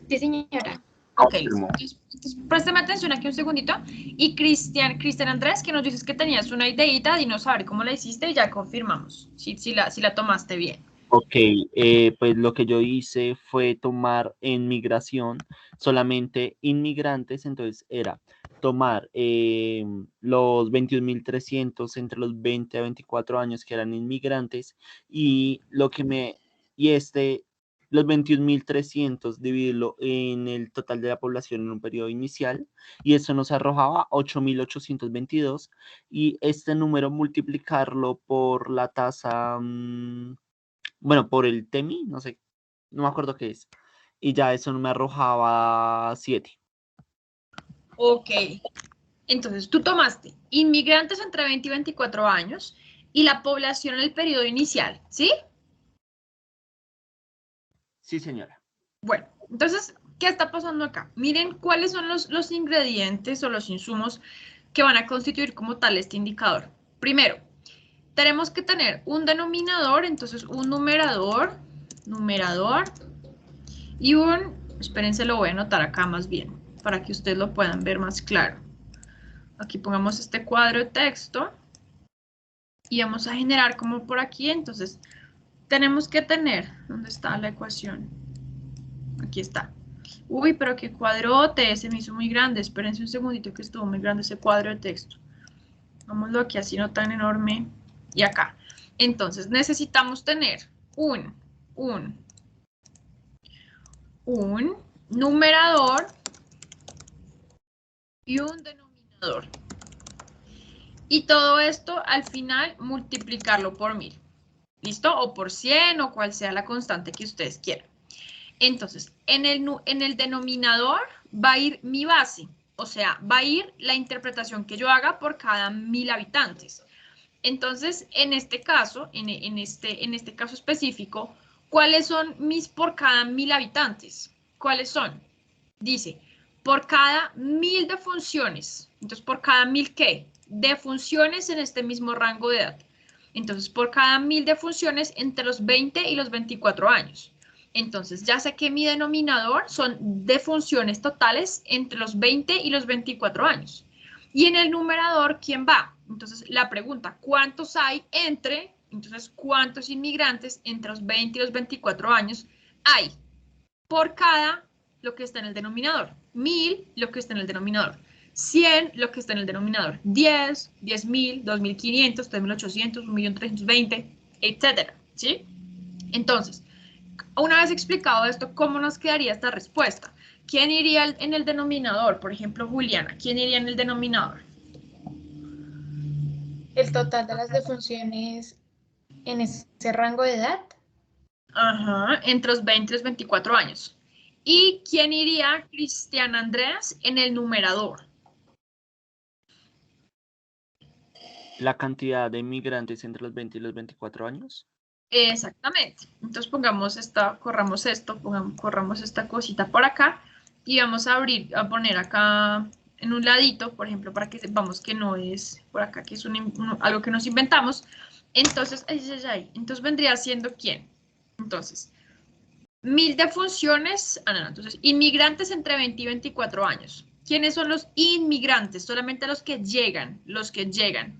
Sí, señora. Ok, entonces, présteme atención aquí un segundito. Y Cristian Andrés, que nos dices que tenías una ideita, dinos a ver cómo la hiciste y ya confirmamos si la tomaste bien. Ok, pues lo que yo hice fue tomar en migración solamente inmigrantes, entonces era tomar los 21.300 entre los 20 a 24 años que eran inmigrantes y los 21.300 dividirlo en el total de la población en un periodo inicial y eso nos arrojaba 8.822 y este número multiplicarlo por la tasa... bueno, por el TEMI, no sé, no me acuerdo qué es. Y ya eso me arrojaba 7. Ok, entonces tú tomaste inmigrantes entre 20 y 24 años y la población en el periodo inicial, ¿sí? Sí, señora. Bueno, entonces, ¿qué está pasando acá? Miren cuáles son los ingredientes o los insumos que van a constituir como tal este indicador. Primero, tenemos que tener un denominador, entonces un numerador, y espérense, lo voy a anotar acá más bien, para que ustedes lo puedan ver más claro. Aquí pongamos este cuadro de texto y vamos a generar como por aquí, entonces tenemos que tener, ¿dónde está la ecuación? Aquí está. Uy, pero qué cuadrote, se me hizo muy grande, espérense un segundito que estuvo muy grande ese cuadro de texto. Vámonos aquí así no tan enorme y acá. Entonces necesitamos tener un numerador y un denominador. Y todo esto al final multiplicarlo por 1000. ¿Listo? O por 100 o cual sea la constante que ustedes quieran. Entonces, en el denominador va a ir mi base. O sea, va a ir la interpretación que yo haga por cada 1000 habitantes. Entonces, en este caso, en este caso específico, ¿cuáles son mis por cada 1000 habitantes? ¿Cuáles son? Dice, por cada 1000 de funciones. Entonces, ¿por cada 1000 qué? De funciones en este mismo rango de edad. Entonces, por cada 1000 de funciones entre los 20 y los 24 años. Entonces, ya sé que mi denominador son de funciones totales entre los 20 y los 24 años. Y en el numerador, ¿quién va? Entonces, la pregunta, ¿cuántos hay entre, entonces, cuántos inmigrantes entre los 20 y los 24 años hay? Por cada lo que está en el denominador. 1000, lo que está en el denominador. 100, lo que está en el denominador. 10, 10.000, 2.500, 3.800, 1.320, etcétera, ¿sí? Entonces, una vez explicado esto, ¿cómo nos quedaría esta respuesta? ¿Quién iría en el denominador? Por ejemplo, Juliana, ¿quién iría en el denominador? El total de las defunciones en ese rango de edad. Ajá, entre los 20 y los 24 años. ¿Y quién iría, Cristian Andreas, en el numerador? La cantidad de inmigrantes entre los 20 y los 24 años. Exactamente. Entonces pongamos esta, corramos esto, corramos esta cosita por acá y vamos a abrir, a poner acá en un ladito, por ejemplo, para que sepamos que no es por acá, que es algo que nos inventamos. Entonces, entonces vendría siendo ¿quién? Entonces, 1000 de funciones, entonces, inmigrantes entre 20 y 24 años. ¿Quiénes son los inmigrantes? Solamente los que llegan,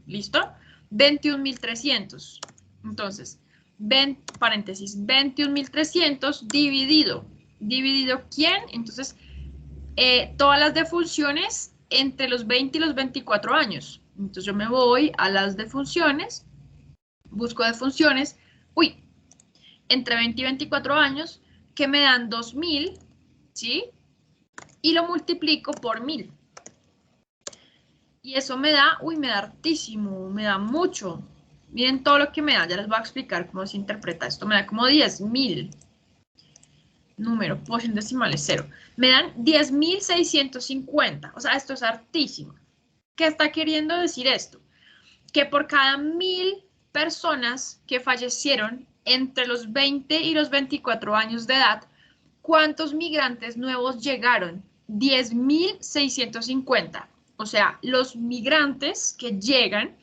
¿listo? 21.300. Entonces, paréntesis, 21.300 ¿dividido quién? Entonces, todas las defunciones entre los 20 y los 24 años. Entonces, yo me voy a las defunciones, busco defunciones, entre 20 y 24 años, que me dan 2.000, ¿sí? Y lo multiplico por 1000. Y eso me da, me da hartísimo, me da mucho. Miren todo lo que me da, ya les voy a explicar cómo se interpreta esto. Me da como 10.000. Número, posición decimal es 0. Me dan 10.650. O sea, esto es hartísimo. ¿Qué está queriendo decir esto? Que por cada 1000 personas que fallecieron entre los 20 y los 24 años de edad, ¿cuántos migrantes nuevos llegaron? 10.650. O sea, los migrantes que llegan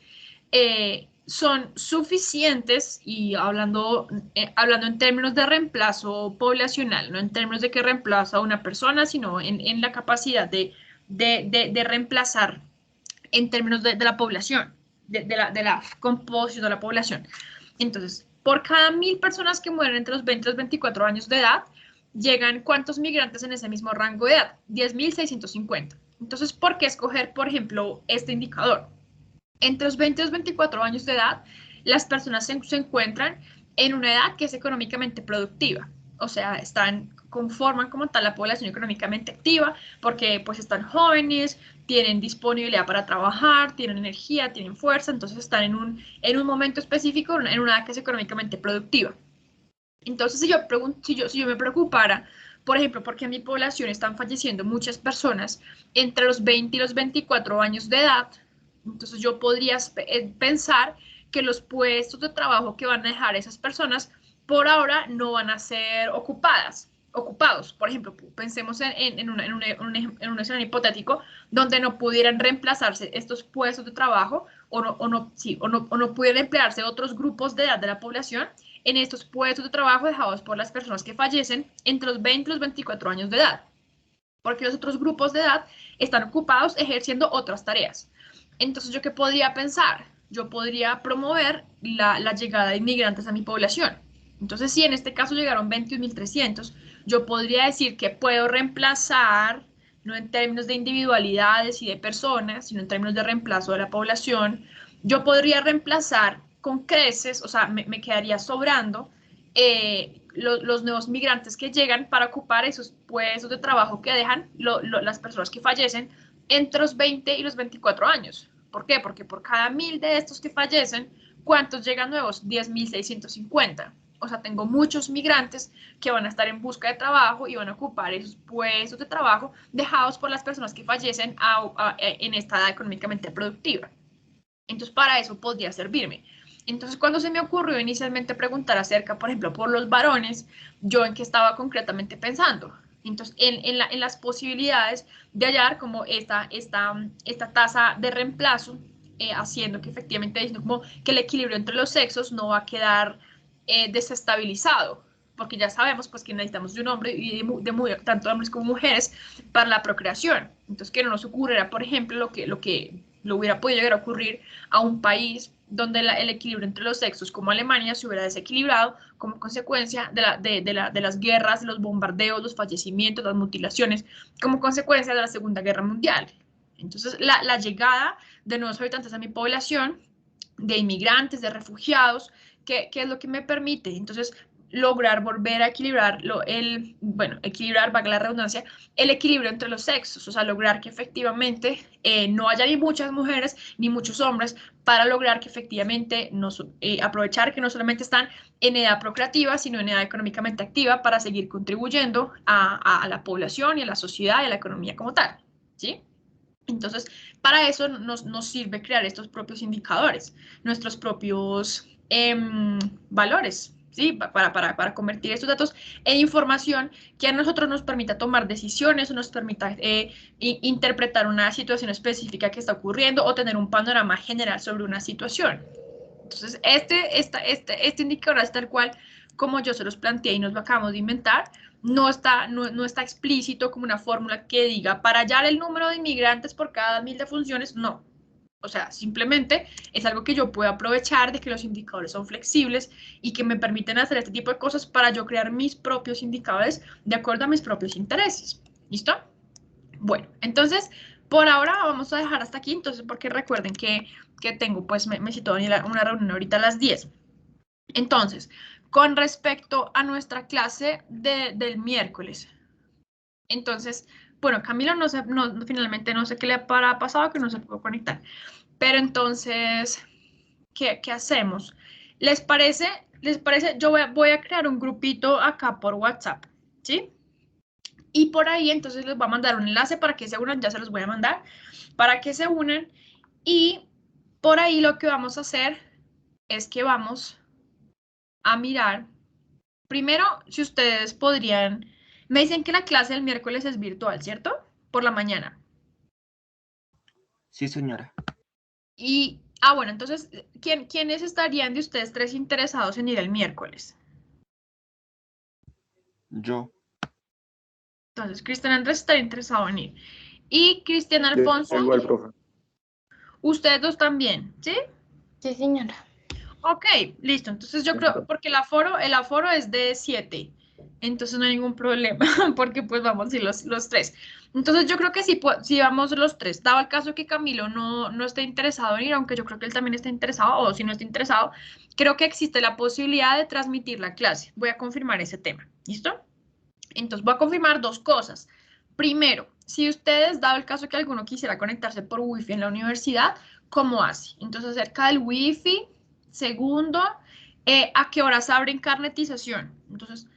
son suficientes, y hablando en términos de reemplazo poblacional, no en términos de que reemplaza a una persona, sino en la capacidad de reemplazar en términos de la población, de la composición de la población. Entonces, por cada 1000 personas que mueren entre los 20 y los 24 años de edad, llegan ¿cuántos migrantes en ese mismo rango de edad? 10.650. Entonces, ¿por qué escoger, por ejemplo, este indicador? Entre los 20 y los 24 años de edad, las personas se encuentran en una edad que es económicamente productiva. O sea, conforman como tal la población económicamente activa porque pues están jóvenes, tienen disponibilidad para trabajar, tienen energía, tienen fuerza, entonces están en un momento específico, en una edad que es económicamente productiva. Entonces, si yo me preocupara, por ejemplo, porque en mi población están falleciendo muchas personas entre los 20 y los 24 años de edad, entonces yo podría pensar que los puestos de trabajo que van a dejar esas personas por ahora no van a ser ocupados. Por ejemplo, pensemos en un escenario hipotético donde no pudieran reemplazarse estos puestos de trabajo o no pudieran emplearse otros grupos de edad de la población en estos puestos de trabajo dejados por las personas que fallecen entre los 20 y los 24 años de edad, porque los otros grupos de edad están ocupados ejerciendo otras tareas. Entonces, ¿yo qué podría pensar? Yo podría promover la llegada de inmigrantes a mi población. Entonces, si en este caso llegaron 21.300, yo podría decir que puedo reemplazar, no en términos de individualidades y de personas, sino en términos de reemplazo de la población, yo podría reemplazar con creces, o sea, me quedaría sobrando los nuevos migrantes que llegan para ocupar esos puestos de trabajo que dejan las personas que fallecen entre los 20 y los 24 años. ¿Por qué? Porque por cada 1000 de estos que fallecen, ¿cuántos llegan nuevos? 10.650. O sea, tengo muchos migrantes que van a estar en busca de trabajo y van a ocupar esos puestos de trabajo dejados por las personas que fallecen en esta edad económicamente productiva. Entonces, para eso podría servirme. Entonces, cuando se me ocurrió inicialmente preguntar acerca, por ejemplo, por los varones, ¿yo en qué estaba concretamente pensando? Entonces, en las posibilidades de hallar como esta tasa de reemplazo, haciendo que efectivamente, diciendo como que el equilibrio entre los sexos no va a quedar desestabilizado, porque ya sabemos pues que necesitamos de un hombre y tanto hombres como mujeres para la procreación. Entonces, que no nos ocurriera, por ejemplo, lo que hubiera podido llegar a ocurrir a un país donde el equilibrio entre los sexos, como Alemania, se hubiera desequilibrado como consecuencia de las guerras, los bombardeos, los fallecimientos, las mutilaciones, como consecuencia de la Segunda Guerra Mundial. Entonces, la llegada de nuevos habitantes a mi población, de inmigrantes, de refugiados, ¿qué es lo que me permite? Entonces, lograr volver a equilibrar, equilibrar, valga la redundancia, el equilibrio entre los sexos, o sea, lograr que efectivamente no haya ni muchas mujeres ni muchos hombres, para lograr que efectivamente aprovechar que no solamente están en edad procreativa, sino en edad económicamente activa, para seguir contribuyendo a la población y a la sociedad y a la economía como tal, ¿sí? Entonces, para eso nos sirve crear estos propios indicadores, nuestros propios valores, ¿sí? Para convertir estos datos en información que a nosotros nos permita tomar decisiones o nos permita interpretar una situación específica que está ocurriendo o tener un panorama general sobre una situación. Entonces, este indicador es tal cual como yo se los planteé y nos lo acabamos de inventar. No está explícito como una fórmula que diga para hallar el número de inmigrantes por cada 1000 defunciones, no. O sea, simplemente es algo que yo puedo aprovechar de que los indicadores son flexibles y que me permiten hacer este tipo de cosas para yo crear mis propios indicadores de acuerdo a mis propios intereses. ¿Listo? Bueno, entonces, por ahora vamos a dejar hasta aquí, entonces, porque recuerden que tengo, pues, me citó Daniela una reunión ahorita a las 10. Entonces, con respecto a nuestra clase del miércoles, entonces, bueno, Camilo finalmente no sé qué le ha pasado, que no se pudo conectar, pero entonces, ¿qué hacemos? ¿Les parece? Yo voy a crear un grupito acá por WhatsApp, ¿sí? Y por ahí entonces les voy a mandar un enlace para que se unan, ya se los voy a mandar, para que se unan. Y por ahí lo que vamos a hacer es que vamos a mirar, primero, si ustedes podrían, me dicen que la clase del miércoles es virtual, ¿cierto? Por la mañana. Sí, señora. Y, bueno, entonces, ¿quiénes estarían de ustedes tres interesados en ir el miércoles? Yo. Entonces, Cristian Andrés estaría interesado en ir. Y Cristian Alfonso, Igual, profe. ustedes dos también, ¿sí? Sí, señora. Ok, listo. Entonces yo creo, porque el aforo es de 7, entonces no hay ningún problema, porque pues vamos a ir los tres. Entonces yo creo que sí, sí vamos los tres. Dado el caso que Camilo no esté interesado en ir, aunque yo creo que él también está interesado, o si no está interesado, creo que existe la posibilidad de transmitir la clase. Voy a confirmar ese tema, ¿listo? Entonces voy a confirmar dos cosas. Primero, si ustedes, dado el caso que alguno quisiera conectarse por Wi-Fi en la universidad, ¿cómo hace? Entonces, acerca del Wi-Fi. Segundo, ¿a qué horas abren carnetización? Entonces,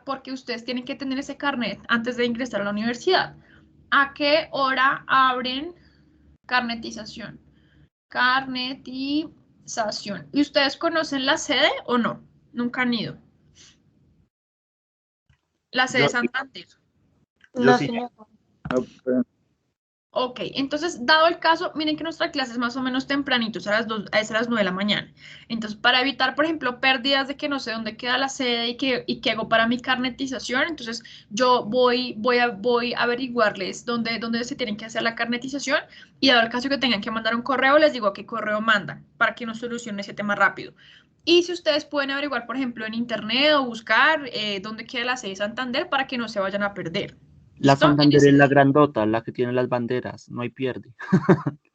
porque ustedes tienen que tener ese carnet antes de ingresar a la universidad. ¿A qué hora abren carnetización? Carnetización. ¿Y ustedes conocen la sede o no? Nunca han ido. La sede de Santander. No, sí. señora. No, pues, Ok, entonces, dado el caso, miren que nuestra clase es más o menos tempranito, es a las 9 de la mañana. Entonces, para evitar, por ejemplo, pérdidas de que no sé dónde queda la sede y qué hago para mi carnetización, entonces yo voy a averiguarles dónde se tienen que hacer la carnetización, y dado el caso que tengan que mandar un correo, les digo a qué correo mandan para que nos solucione ese tema rápido. Y si ustedes pueden averiguar, por ejemplo, en internet o buscar dónde queda la sede de Santander para que no se vayan a perder. La ¿Listo? Santander es la grandota, la que tiene las banderas, no hay pierde.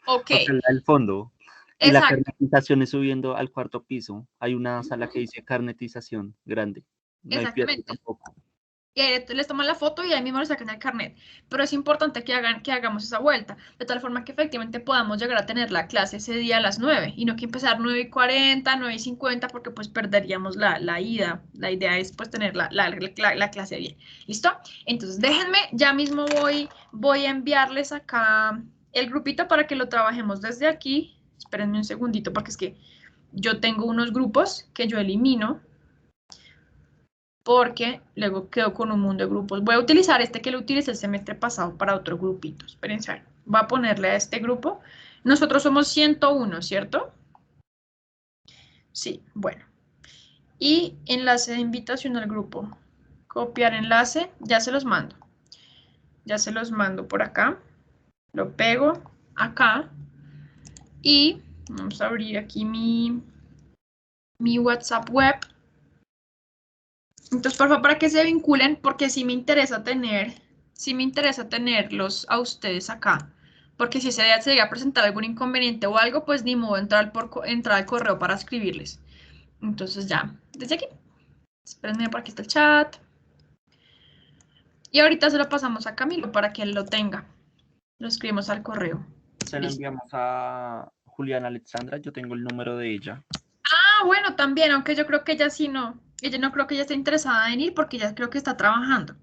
Ok, O sea, el fondo. Y la exacto. carnetización es subiendo al 4º piso. Hay una sala que dice carnetización grande. No hay pierde Exactamente. tampoco. Les toman la foto y ahí mismo les sacan el carnet. Pero es importante que hagamos esa vuelta, de tal forma que efectivamente podamos llegar a tener la clase ese día a las 9 y no que empezar 9:40, 9:50, porque pues perderíamos la ida. La idea es pues tener la clase bien. ¿Listo? Entonces déjenme, ya mismo voy a enviarles acá el grupito para que lo trabajemos desde aquí. Espérenme un segundito porque es que yo tengo unos grupos que yo elimino. porque luego quedo con un mundo de grupos. Voy a utilizar este que lo utilicé el semestre pasado para otro grupito. Espérense, voy a ponerle a este grupo. Nosotros somos 101, ¿cierto? Sí, bueno. Y enlace de invitación al grupo. Copiar enlace, ya se los mando. Ya se los mando por acá. Lo pego acá. Y vamos a abrir aquí mi WhatsApp web. Entonces, por favor, para que se vinculen, porque sí me interesa tenerlos a ustedes acá. Porque si ese día se llega a presentar algún inconveniente o algo, pues ni modo entrar al correo para escribirles. Entonces ya, desde aquí. Espérenme, por aquí está el chat. Y ahorita se lo pasamos a Camilo para que él lo tenga. Lo escribimos al correo. Se lo enviamos a Juliana Alexandra, yo tengo el número de ella. Ah, bueno, también, aunque yo creo que ella sí no. Ella no creo que ella esté interesada en ir porque ella creo que está trabajando.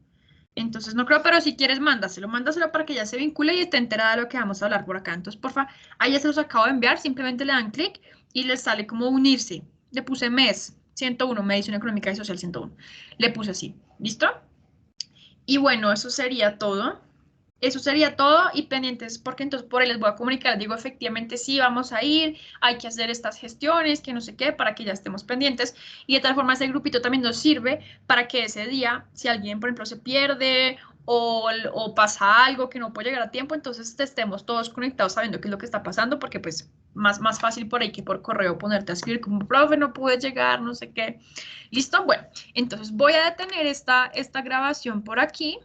Entonces no creo, pero si quieres, mándaselo para que ella se vincule y esté enterada de lo que vamos a hablar por acá. Entonces, porfa, ahí ya se los acabo de enviar, simplemente le dan clic y les sale como unirse. Le puse MES 101, Medición Económica y Social 101. Le puse así, ¿listo? Y bueno, eso sería todo. Eso sería todo y pendientes porque entonces por ahí les voy a comunicar, digo efectivamente sí, vamos a ir, hay que hacer estas gestiones, que no sé qué, para que ya estemos pendientes y de tal forma ese grupito también nos sirve para que ese día, si alguien por ejemplo se pierde o pasa algo que no puede llegar a tiempo, entonces estemos todos conectados sabiendo qué es lo que está pasando porque pues más fácil por ahí que por correo ponerte a escribir como profe, no pude llegar, no sé qué. ¿Listo? Bueno, entonces voy a detener esta grabación por aquí.